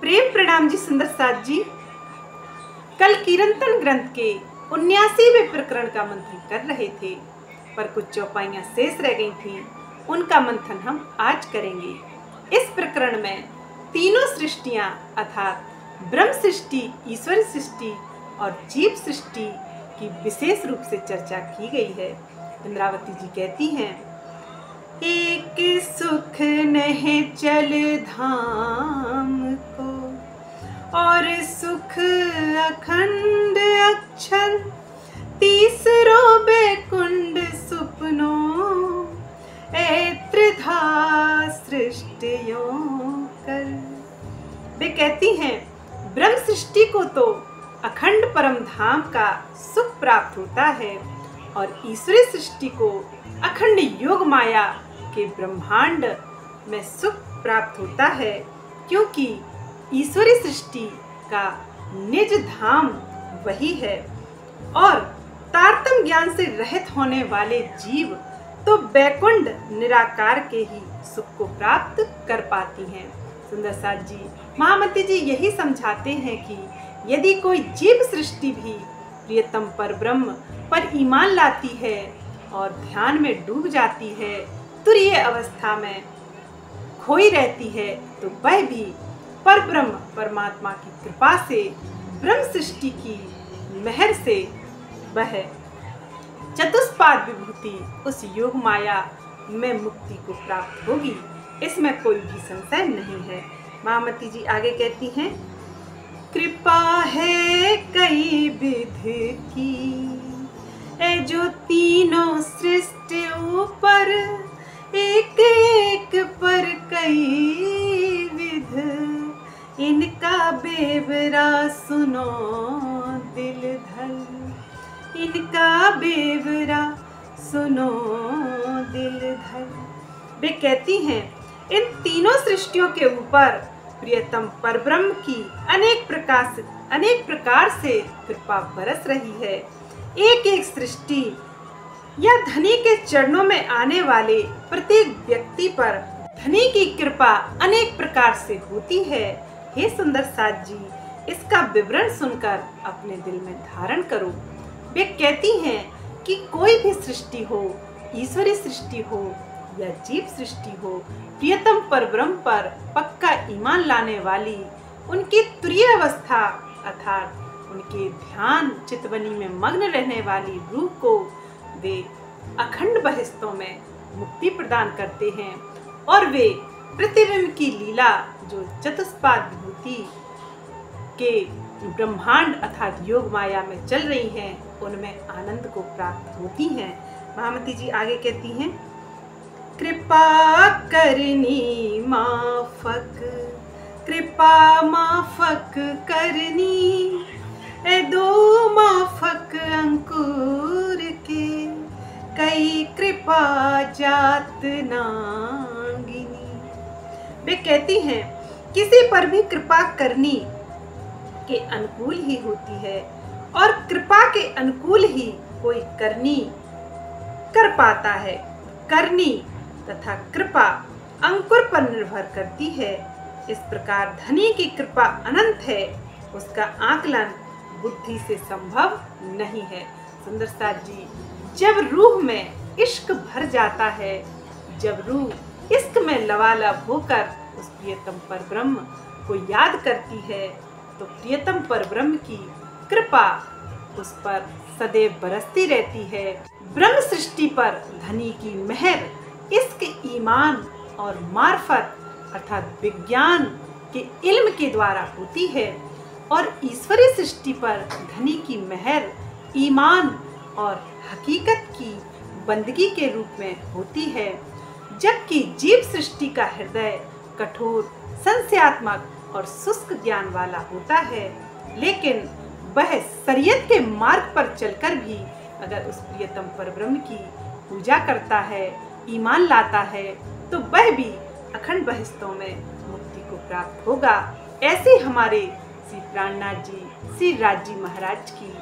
प्रेम प्रणाम जी सुंदर साथ जी। कल कीर्तन ग्रंथ के 79वें प्रकरण का मंथन कर रहे थे, पर कुछ चौपाइयां शेष रह गई थी। उनका मंथन हम आज करेंगे। इस प्रकरण में तीनों सृष्टियां अर्थात ब्रह्म सृष्टि, ईश्वर सृष्टि और जीव सृष्टि की विशेष रूप से चर्चा की गई है। इंद्रावती जी कहती हैं, एक सुख नहीं चल धाम को और सुख अखंड अक्षर, तीसरो बेकुंड सुपनों त्रिधा सृष्टियों कर। वे कहती हैं, ब्रह्म सृष्टि को तो अखंड परम धाम का सुख प्राप्त होता है और ईश्वरी सृष्टि को अखंड योग माया के ब्रह्मांड में सुख प्राप्त होता है, क्योंकि ईश्वरी सृष्टि का निज धाम वही है और तारतम ज्ञान से रहित होने वाले जीव तो बैकुंठ निराकार के ही सुख को प्राप्त कर पाती हैं। सुंदर साथ जी, महामती जी यही समझाते हैं कि यदि कोई जीव सृष्टि भी प्रियतम पर ब्रह्म पर ईमान लाती है और ध्यान में डूब जाती है, तुरीय अवस्था में खोई रहती है, तो वह भी पर ब्रह्म परमात्मा की कृपा से, ब्रह्म सृष्टि की मेहर से वह चतुष्पाद विभूति उस योग माया में मुक्ति को प्राप्त होगी। इसमें कोई भी संशय नहीं है। महामती जी आगे कहती हैं, कृपा है कई विध की जो तीनों सृष्टि ऊपर, एक एक पर कई विध, इनका बेवरा सुनो दिल धर, इनका बेवरा सुनो दिल धर। वे कहती हैं, इन तीनों सृष्टियों के ऊपर प्रियतम परब्रह्म की अनेक प्रकार से कृपा बरस रही है। एक एक सृष्टि या धनी के चरणों में आने वाले प्रत्येक व्यक्ति पर धनी की कृपा अनेक प्रकार से होती है। हे सुंदर साथ जी, इसका विवरण सुनकर अपने दिल में धारण करो। वे कहती हैं कि कोई भी सृष्टि हो, ईश्वरी सृष्टि हो या जीव सृष्टि हो, प्रियतम परब्रह्म पर पक्का ईमान लाने वाली, उनकी तुरीय अवस्था अर्थात उनके ध्यान चितवनी में मग्न रहने वाली रूह को वे अखंड बहिस्तों में मुक्ति प्रदान करते हैं और वे प्रतिबिंब की लीला जो चतुष्पाद विभूति के ब्रह्मांड अर्थात योग माया में चल रही हैं, उनमें आनंद को प्राप्त होती हैं। महामती जी आगे कहती हैं, कृपा करनी माफक, कृपा माफक करनी, दो माफक अंकुर के, कई कृपा जात नांगिनी। वे कहती हैं, किसी पर भी कृपा करनी के अनुकूल ही होती है और कृपा के अनुकूल ही कोई करनी कर पाता है। करनी तथा कृपा अंकुर पर निर्भर करती है। इस प्रकार धनी की कृपा अनंत है, उसका आकलन बुद्धि से संभव नहीं है। सुंदर साथ जी, जब रूह में इश्क भर जाता है, जब रूह इश्क में लबालब होकर उस प्रियतम परब्रह्म को याद करती है, तो प्रियतम परब्रह्म की कृपा उस पर सदैव बरसती रहती है। ब्रह्म सृष्टि पर धनी की मेहर इश्क, ईमान और मार्फत अर्थात विज्ञान के इल्म के द्वारा होती है और ईश्वरी सृष्टि पर धनी की मेहर ईमान और हकीकत की बंदगी के रूप में होती है। जबकि जीव सृष्टि का हृदय कठोर, संशयात्मक और शुष्क ज्ञान वाला होता है, लेकिन वह शरीयत के मार्ग पर चलकर भी अगर उस प्रियतम परब्रह्म की पूजा करता है, ईमान लाता है, तो वह भी अखंड बहिस्तों में मुक्ति को प्राप्त होगा। ऐसे हमारे श्री प्राणनाथ जी, श्री राज जी महाराज की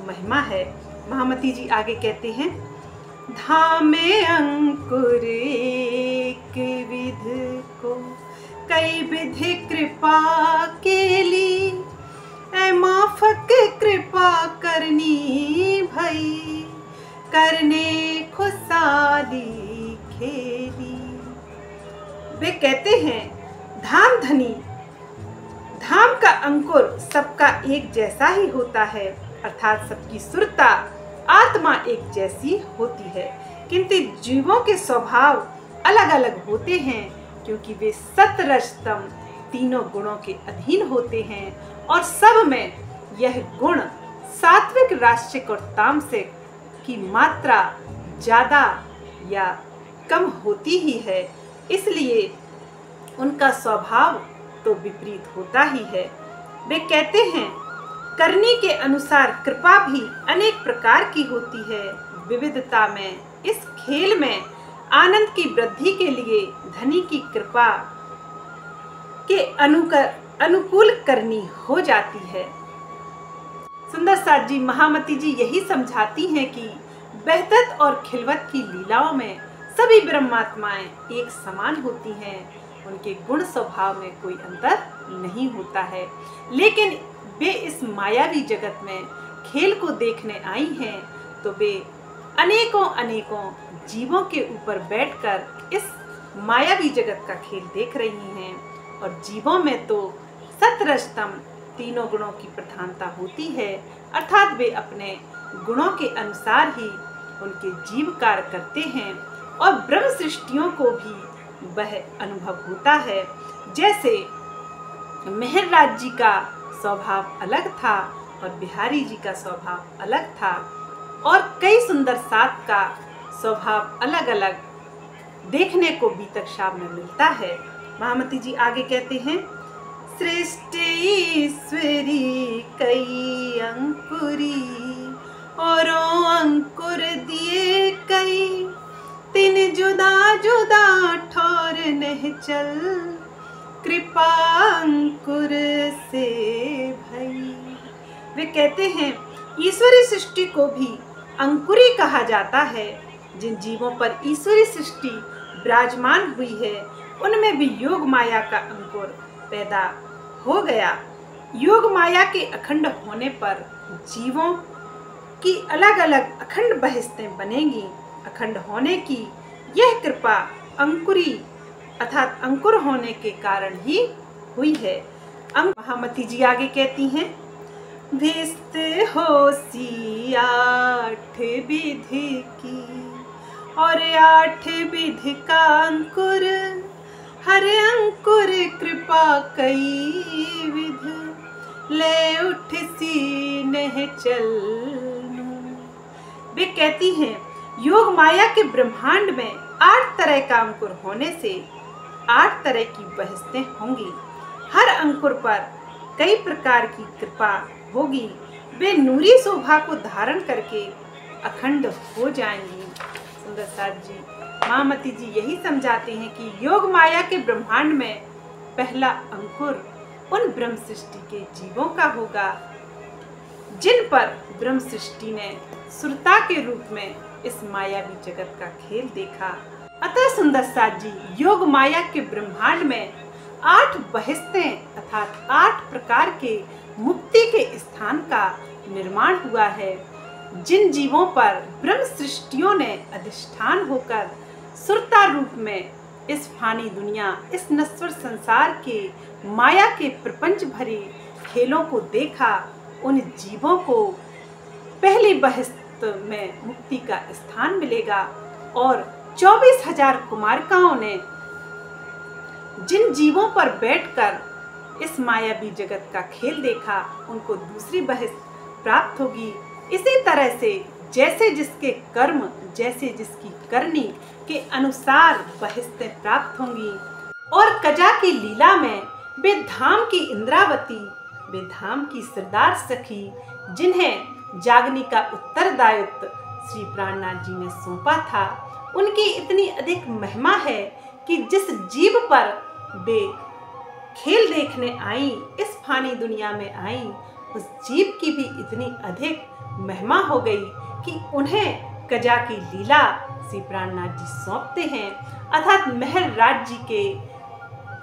महिमा है। महामती जी आगे कहते हैं, धामे अंकुर एक विध को कई विधि कृपा के ली, ऐ माफक कृपा करनी भई, करने खुशाली खेली। वे कहते हैं, धाम धनी, धाम का अंकुर सबका एक जैसा ही होता है, अर्थात सबकी सुरता आत्मा एक जैसी होती है, किंतु जीवों के स्वभाव अलग अलग होते हैं, क्योंकि वे सत्व रज तम तीनों गुणों के अधीन होते हैं और सब में यह गुण सात्विक, राजसिक और तामसिक की मात्रा ज्यादा या कम होती ही है, इसलिए उनका स्वभाव तो विपरीत होता ही है। वे कहते हैं, करनी के अनुसार कृपा भी अनेक प्रकार की होती है। विविधता में इस खेल में आनंद की वृद्धि के लिए धनी की कृपा के अनुकूल करनी हो जाती है। सुंदर साथ जी, महामती जी यही समझाती हैं कि बहदत और खिलवत की लीलाओं में सभी ब्रह्मात्माएं एक समान होती हैं, उनके गुण स्वभाव में कोई अंतर नहीं होता है, लेकिन वे इस मायावी जगत में खेल को देखने आई हैं, तो वे अनेकों अनेकों जीवों के ऊपर बैठकर इस मायावी जगत का खेल देख रही हैं, और जीवों में तो सत्वरजतम तीनों गुणों की प्रधानता होती है, अर्थात वे अपने गुणों के अनुसार ही उनके जीव कार्य करते हैं, और ब्रह्म सृष्टियों को भी वह अनुभव होता है। जैसे मेहरराज जी का स्वभाव अलग था और बिहारी जी का स्वभाव अलग था, और कई सुंदर साथ का स्वभाव अलग अलग देखने को बीतक शाम में मिलता है। महामती जी आगे कहते हैं, सृष्टि ईश्वरी कई अंकुरी, और अंकुर दिए कई, तीन जुदा जुदा ठोर नहीं चल, कृपा अंकुर से भई। वे कहते हैं, ईश्वरी सृष्टि को भी अंकुरी कहा जाता है। जिन जीवों पर ईश्वरी सृष्टि विराजमान हुई है, उनमें भी योग माया का अंकुर पैदा हो गया। योग माया के अखंड होने पर जीवों की अलग अलग अखंड बहिस्तें बनेंगी। अखंड होने की यह कृपा अंकुरी अर्थात अंकुर होने के कारण ही हुई है। महामती जी आगे कहती हैं, भिस्त होसी 8 विधि की, और 8 विधि का अंकुर, हर अंकुर कृपा कई विध, ले उठ सी नह चलनु। वे कहती हैं, योग माया के ब्रह्मांड में 8 तरह का अंकुर होने से 8 तरह की बहस्तें होंगी। हर अंकुर पर कई प्रकार की कृपा होगी। वे नूरी शोभा को धारण करके अखंड हो जाएंगी। सुंदर साथ जी, महामती जी यही समझाते हैं कि योग माया के ब्रह्मांड में पहला अंकुर उन ब्रह्म सृष्टि के जीवों का होगा, जिन पर ब्रह्म सृष्टि ने सुरता के रूप में इस मायावी जगत का खेल देखा। अतः सुंदर साथ जी, योग माया के ब्रह्मांड में 8 बहिस्तें अर्थात 8 प्रकार के मुक्ति के स्थान का निर्माण हुआ है। जिन जीवों पर ब्रह्म सृष्टियों ने अधिष्ठान होकर सुरता रूप में इस फानी दुनिया, इस नश्वर संसार के माया के प्रपंच भरे खेलों को देखा, उन जीवों को पहली बहिस्त में मुक्ति का स्थान मिलेगा। और 24,000 कुमारिकाओं ने जिन जीवों पर बैठकर इस मायावी जगत का खेल देखा, उनको दूसरी बहिस्त प्राप्त होगी। इसी तरह से जैसे जिसके कर्म, जैसे जिसकी करनी के अनुसार बहिस्तें प्राप्त होंगी। और कजा की लीला में वे धाम की इंद्रावती, वे धाम की सरदार सखी, जिन्हें जागने का उत्तरदायित्व श्री प्राणनाथ जी ने सौंपा था, उनकी इतनी अधिक महिमा है कि जिस जीव पर वे खेल देखने आई, इस फानी दुनिया में आई, उस जीव की भी इतनी अधिक महिमा हो गई कि उन्हें कजा की लीला श्री प्राणनाथ जी सौंपते हैं। अर्थात मेहरराज जी के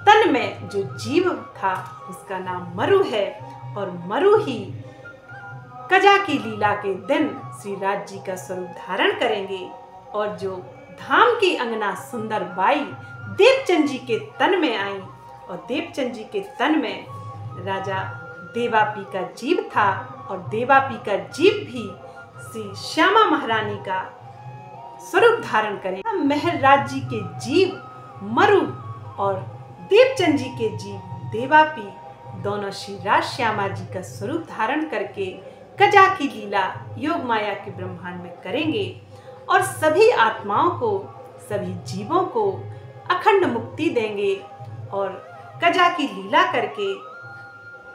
तन में जो जीव था उसका नाम मरु है, और मरु ही कजा की लीला के दिन श्री राज जी का स्वरूप धारण करेंगे। और जो धाम की अंगना सुंदर बाई देवचंद जी के तन में आई, और देवचंद जी के तन में राजा देवापी का जीव था, और देवापी का जीव भी श्री श्यामा महारानी का स्वरूप धारण करें। मेहरराज जी के जीव मरु और देवचंद जी के जीव देवापी दोनों श्री राज श्यामा जी का स्वरूप धारण करके कजा की लीला योग माया के ब्रह्मांड में करेंगे, और सभी आत्माओं को, सभी जीवों को अखंड मुक्ति देंगे, और कजा की लीला करके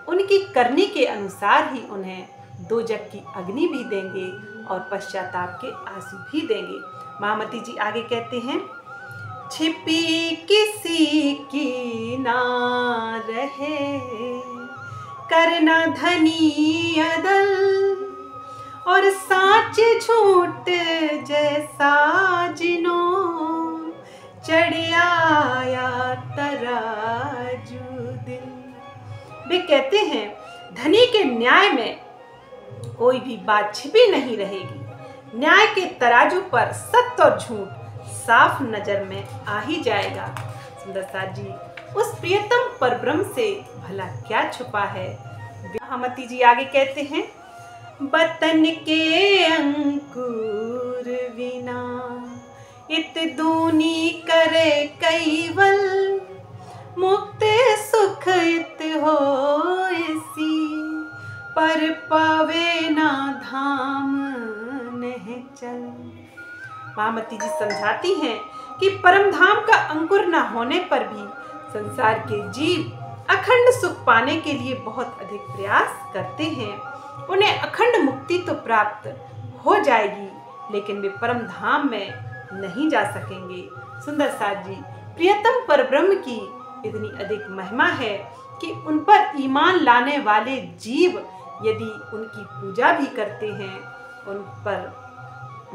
उनकी करनी के अनुसार ही उन्हें दो जग की अग्नि भी देंगे और पश्चाताप के आंसू भी देंगे। महामती जी आगे कहते हैं, छिपी किसी की ना रहे करना धनी अदल, और साच झूठ जैसा जिनो चढ़ आया तराजू दिल। वे कहते हैं धनी के न्याय में कोई भी बात छिपी नहीं रहेगी। न्याय के तराजू पर सत्य और झूठ साफ नजर में आ ही जाएगा। सुंदरसाज जी, उस प्रियतम परब्रह्म से भला क्या छुपा है। महामती जी आगे कहते हैं, बतन के अंकुर बिना इत दूनी करे कैवल, मुक्त सुख इत हो इसी पर पावे ना धाम नहीं चल। महामती जी समझाती हैं कि परम धाम का अंकुर न होने पर भी संसार के जीव अखंड सुख पाने के लिए बहुत अधिक प्रयास करते हैं। उन्हें अखंड मुक्ति तो प्राप्त हो जाएगी, लेकिन वे परम धाम में नहीं जा सकेंगे। सुंदरसाज जी, प्रियतम परब्रह्म की इतनी अधिक महिमा है कि उन पर ईमान लाने वाले जीव यदि उनकी पूजा भी करते हैं, उन पर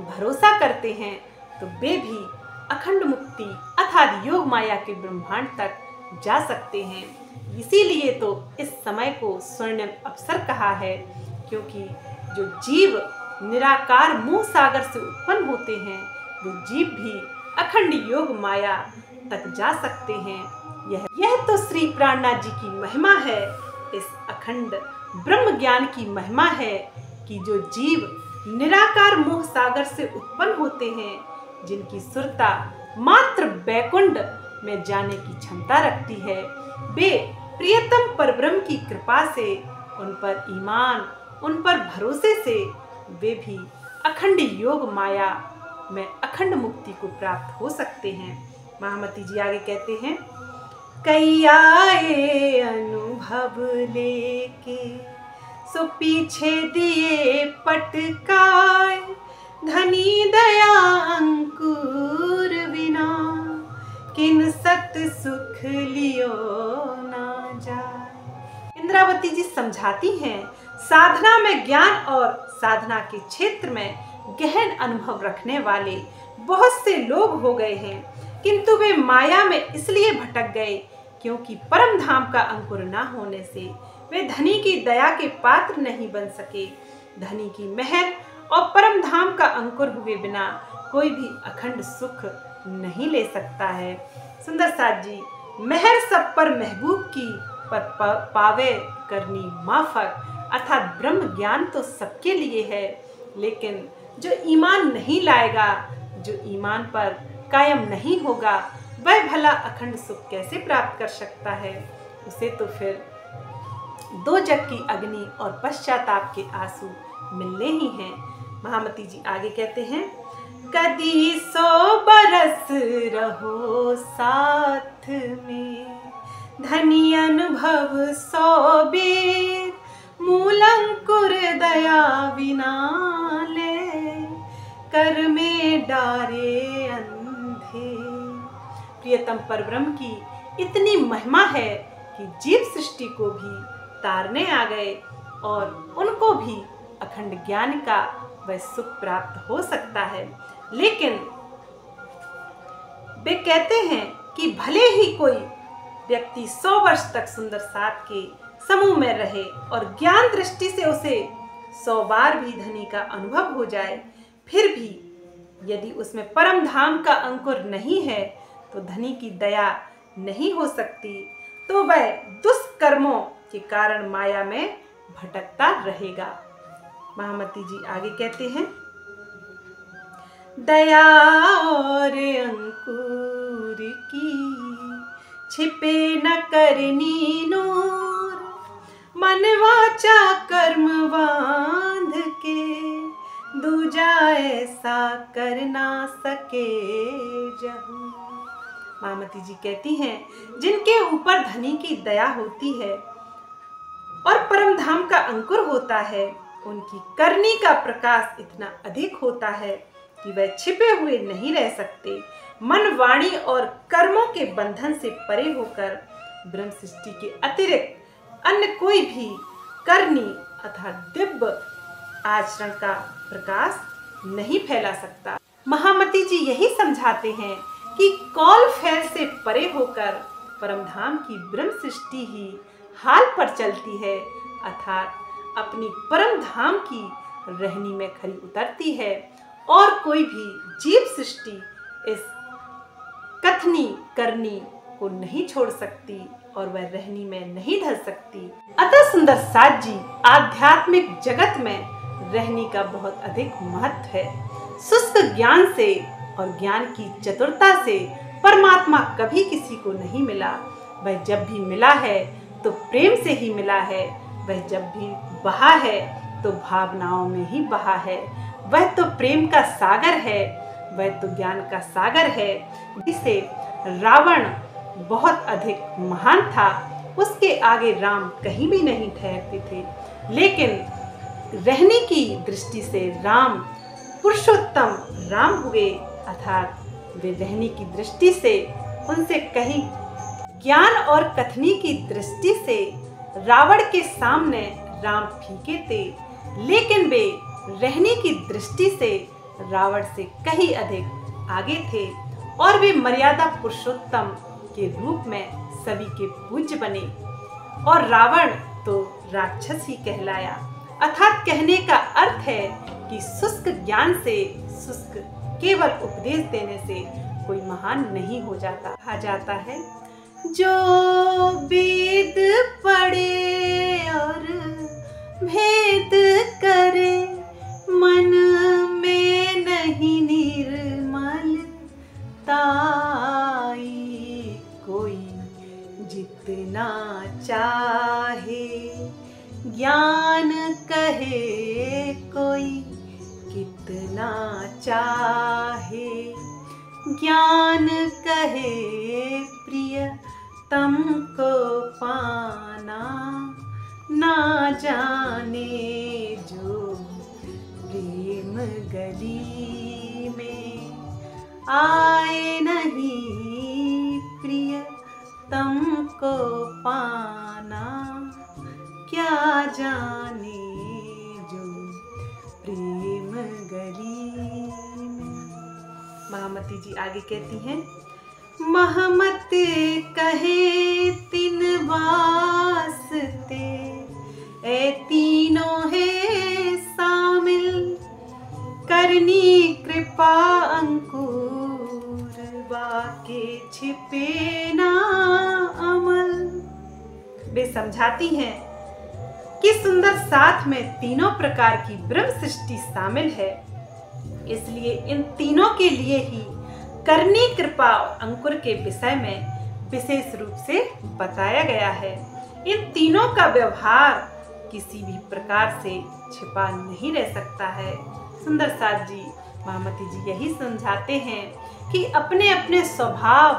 भरोसा करते हैं, तो वे भी अखंड मुक्ति अर्थात योग माया के ब्रह्मांड तक जा सकते हैं। इसीलिए तो इस समय को स्वर्णिम अवसर कहा है, क्योंकि जो जीव निराकार मोह सागर से उत्पन्न होते हैं, वो जीव भी अखंड योग माया तक जा सकते हैं। यह तो श्री प्राणनाथ जी की महिमा है। इस अखंड ब्रह्म ज्ञान की महिमा है कि जो जीव निराकार मोह सागर से उत्पन्न होते हैं, जिनकी सुरता मात्र बैकुंठ में जाने की क्षमता रखती है, वे प्रियतम परब्रह्म की कृपा से, उन पर ईमान, उन पर भरोसे से वे भी अखंड योग माया में अखंड मुक्ति को प्राप्त हो सकते हैं। महामती जी आगे कहते हैं, कई आए अनुभव लेके सो पीछे दिए पटकाए, धनी दया अंकुर बिना किन सत सुख लियो ना जाए। इंद्रावती जी समझाती हैं, साधना में ज्ञान और साधना के क्षेत्र में गहन अनुभव रखने वाले बहुत से लोग हो गए हैं, किंतु वे माया में इसलिए भटक गए क्योंकि परम धाम का अंकुर न होने से वे धनी की दया के पात्र नहीं बन सके। धनी की मेहर और परम धाम का अंकुर हुए बिना कोई भी अखंड सुख नहीं ले सकता है। सुंदरसाज जी, मेहर सब पर महबूब की पर पावे करनी माफक, अर्थात ब्रह्म ज्ञान तो सबके लिए है, लेकिन जो ईमान नहीं लाएगा, जो ईमान पर कायम नहीं होगा, वह भला अखंड सुख कैसे प्राप्त कर सकता है। उसे तो फिर दो जग की अग्नि और पश्चाताप के आंसू मिलने ही हैं। महामती जी आगे कहते हैं, कदी 100 बरस रहो साथ में, धनी अनुभव 100 बेर, मूल अंकुर दया बिना ले, कर में डारे अंधे। प्रियतम परब्रह्म की इतनी महिमा है कि जीव सृष्टि को भी तारने आ गए और उनको भी अखंड ज्ञान का वह सुख प्राप्त हो सकता है। लेकिन वे कहते हैं कि भले ही कोई व्यक्ति 100 वर्ष तक सुंदर सात के समूह में रहे और ज्ञान दृष्टि से उसे 100 बार भी धनी का अनुभव हो जाए, फिर भी यदि उसमें परम धाम का अंकुर नहीं है तो धनी की दया नहीं हो सकती, तो वह दुष्कर्मों के कारण माया में भटकता रहेगा। महामती जी आगे कहते हैं, दया और अंकुर की छिपे न करनी नूर, मन वाचा कर्म बांध के दूजा ऐसा कर ना सके जहू। महामती जी कहती हैं, जिनके ऊपर धनी की दया होती है और परम धाम का अंकुर होता है, उनकी करनी का प्रकाश इतना अधिक होता है कि वह छिपे हुए नहीं रह सकते। मन, वाणी और कर्मों के बंधन से परे होकर ब्रह्म सृष्टि के अतिरिक्त अन्य कोई भी करनी अथवा दिव्य आचरण का प्रकाश नहीं फैला सकता। महामती जी यही समझाते हैं कि कौल फैल से परे होकर परमधाम की ब्रह्म सृष्टि ही हाल पर चलती है, अर्थात अपनी परम धाम की रहनी में खरी उतरती है और कोई भी जीव सृष्टि इस कथनी करनी को नहीं छोड़ सकती और वह रहनी में नहीं ढल सकती। अतः सुंदर साथ जी आध्यात्मिक जगत में रहनी का बहुत अधिक महत्व है। शुष्क ज्ञान से और ज्ञान की चतुरता से परमात्मा कभी किसी को नहीं मिला। वह जब भी मिला है तो प्रेम से ही मिला है। वह जब भी बहा है तो भावनाओं में ही बहा है। वह तो प्रेम का सागर है, वह तो ज्ञान का सागर है। जिसे रावण बहुत अधिक महान था, उसके आगे राम कहीं भी नहीं ठहरते थे, लेकिन रहने की दृष्टि से राम पुरुषोत्तम राम हुए, अर्थात वे रहने की दृष्टि से उनसे कहीं ज्ञान और कथनी की दृष्टि से रावण के सामने राम फीके थे, लेकिन वे रहने की दृष्टि से रावण से कहीं अधिक आगे थे और वे मर्यादा पुरुषोत्तम के रूप में सभी के पूज्य बने। और रावण तो राक्षस ही कहलाया। अर्थात कहने का अर्थ है कि शुष्क ज्ञान से, शुष्क केवल उपदेश देने से कोई महान नहीं हो जाता। कहा जाता है, जो वेद पढ़े और भेद करे, मन में नहीं निर्मलताई, कोई जितना चाहे ज्ञान कहे, कोई कितना चाहे ज्ञान कहे, प्रिय तुमको पाना ना जाने, जो प्रेम गली में आए नहीं, प्रिय तुमको पाना क्या जाने, जो प्रेम गली में। महामती जी आगे कहती हैं, महमत कहे तीन वास्ते, ए तीनों है शामिल, करनी कृपा अंकुर, बाके छिपे ना अमल। वे समझाती हैं कि सुंदर साथ में तीनों प्रकार की ब्रह्म सृष्टि शामिल है, इसलिए इन तीनों के लिए ही करनी कृपा और अंकुर के विषय में विशेष रूप से बताया गया है। इन तीनों का व्यवहार किसी भी प्रकार से छिपा नहीं रह सकता है। सुंदर साथ जी, महामती जी यही समझाते हैं कि अपने अपने स्वभाव,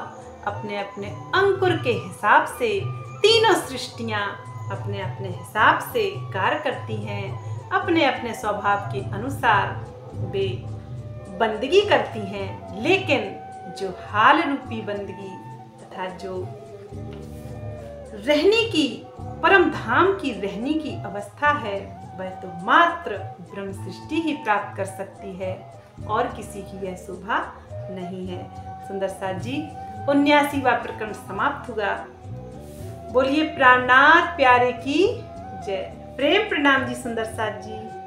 अपने अपने अंकुर के हिसाब से तीनों सृष्टियां अपने अपने हिसाब से कार्य करती हैं। अपने अपने स्वभाव के अनुसार वे बंदगी करती हैं, लेकिन जो हाल रूपी बंदगी तथा जो रहने की परम धाम की रहने की अवस्था है, वह तो मात्र ब्रह्म सृष्टि ही प्राप्त कर सकती है और किसी की यह शोभा नहीं है। सुंदर साथ जी 79वां प्रकरण समाप्त हुआ। बोलिए प्राणनाथ प्यारे की जय। प्रेम प्रणाम जी सुंदर साथ जी।